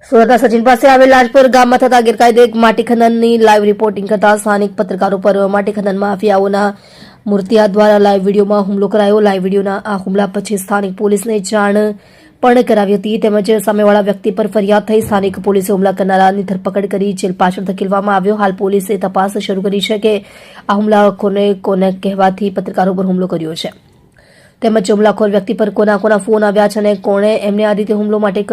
સુરતના સચિન પાસે આવેલ લાજપોર ગામમાં થતા ગેરકાયદે માટી ખનનની લાઈવ રિપોર્ટિંગ કરતા સ્થાનિક પત્રકારો પર માટી ખનન માફિયાઓના મૂર્તિયા દ્વારા લાઈવ વિડીયોમાં હુમલો કરાયો. લાઈવ વિડીયોના આ હુમલા પછી સ્થાનિક પોલીસને જાણ પણ કરાવી હતી. તેમજ સામેવાળા વ્યક્તિ પર ફરિયાદ થઈ સ્થાનિક પોલીસે હુમલા કરનારાની ધરપકડ કરી જેલ પાછળ ધકેલવામાં આવ્યો. હાલ પોલીસે તપાસ શરૂ કરી છે કે આ હુમલાખોરને કોને કહેવાથી પત્રકારો પર હુમલો કર્યો છે, તેમજ હુમલાખોર વ્યક્તિ પર કોના ફોન આવ્યા છે અને કોણે એમને આ રીતે હુમલો માટે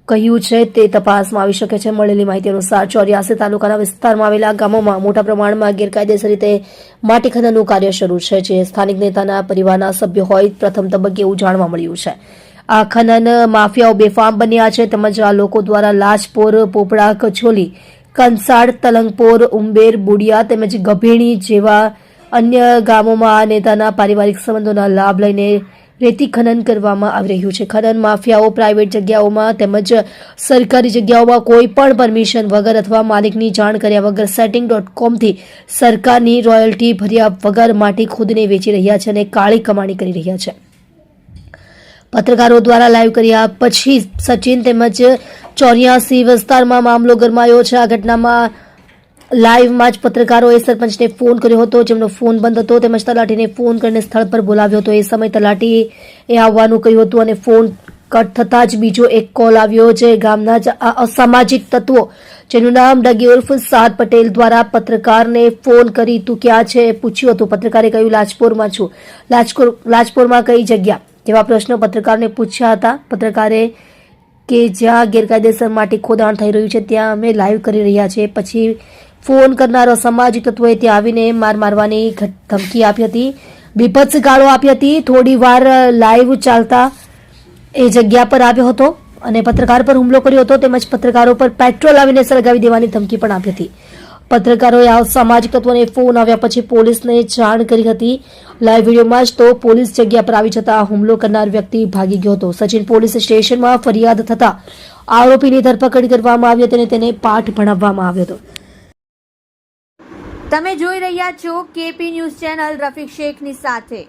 કહ્યું છે તે તપાસમાં આવી શકે છે. મળેલી માહિતી અનુસાર 84 તાલુકાના વિસ્તારમાં આવેલા ગામોમાં મોટા પ્રમાણમાં ગેરકાયદેસર રીતે માટી ખનનનું કાર્ય શરૂ છે, જે સ્થાનિક નેતાના પરિવારના સભ્યો હોય પ્રથમ તબક્કે એવું જાણવા મળ્યું છે. આ ખનન માફિયાઓ બેફામ બન્યા છે, તેમજ આ લોકો દ્વારા લાજપોર, પોપડા, કચોલી, કંસાડ, તલંગપોર, ઉંબેર, બુડિયા તેમજ ગભેણી જેવા અન્ય ગામોમાં આ નેતાના પારિવારિક સંબંધોના લાભ લઈને રેતી ખનન કરવામાં આવી રહ્યું છે. ખનન માફિયાઓ પ્રાઇવેટ જગ્યાઓમાં તેમજ સરકારી જગ્યાઓમાં કોઈ પણ પરમિશન વગર અથવા માલિકની જાણ કર્યા વગર setting.com થી સરકારની રોયલ્ટી ભર્યા વગર માટી ખુદને વેચી રહ્યા છે અને કાળી કમાણી કરી રહ્યા છે. પત્રકારો દ્વારા લાઈવ કર્યા પછી સચિન તેમજ 84 વિસ્તારમાં મામલો ગરમાયો છે. આ ઘટનામાં લાઈવમાં જ પત્રકારોએ સરપંચને ફોન કર્યો હતો, જેમનો ફોન બંધ હતો, તેમજ તલાટીને ફોન કરીને સ્થળ પર બોલાવ્યો હતો. એ સમયે તલાટીએ આવવાનું કહ્યું હતું અને ફોન કટ થતાં જ બીજો એક કોલ આવ્યો, જે ગામના જ અસામાજિક તત્વો જેનું નામ ડગી ઉર્ફ સાદ પટેલ દ્વારા પત્રકારને ફોન કરી તું ક્યાં છે પૂછ્યું હતું. પત્રકારે કહ્યું લાજપોરમાં છું. લાજપોરમાં કઈ જગ્યા જેવા પ્રશ્નો પત્રકારને પૂછ્યા હતા. પત્રકારે કે જ્યાં ગેરકાયદેસર માટી ખોદાણ થઈ રહ્યું છે ત્યાં અમે લાઈવ કરી રહ્યા છીએ. પછી ફોન કરનારો સામાજિક તત્વોએ ત્યાં આવીને મારવાની ધમકી આપી હતી, બીભત્સ ગાળો આપી હતી. થોડી વાર લાઈવ ચાલતા એ જગ્યા પર આવ્યો હતો અને પત્રકાર પર હુમલો કર્યો હતો, તેમજ પત્રકારો પર પેટ્રોલ આવીને સળગાવી દેવાની ધમકી પણ આપી હતી. પત્રકારોએ આ સામાજિક તત્વોને ફોન આવ્યા પછી પોલીસને જાણ કરી હતી. લાઈવ વિડીયોમાં જ તો પોલીસ જગ્યા પર આવી જતા હુમલો કરનાર વ્યક્તિ ભાગી ગયો હતો. સચિન પોલીસ સ્ટેશનમાં ફરિયાદ થતા આરોપીની ધરપકડ કરવામાં આવી હતી અને તેને પાઠ ભણાવવામાં આવ્યો હતો. તમે જોઈ રહ્યા છો કેપી ન્યૂઝ ચેનલ રફીક શેખની સાથે.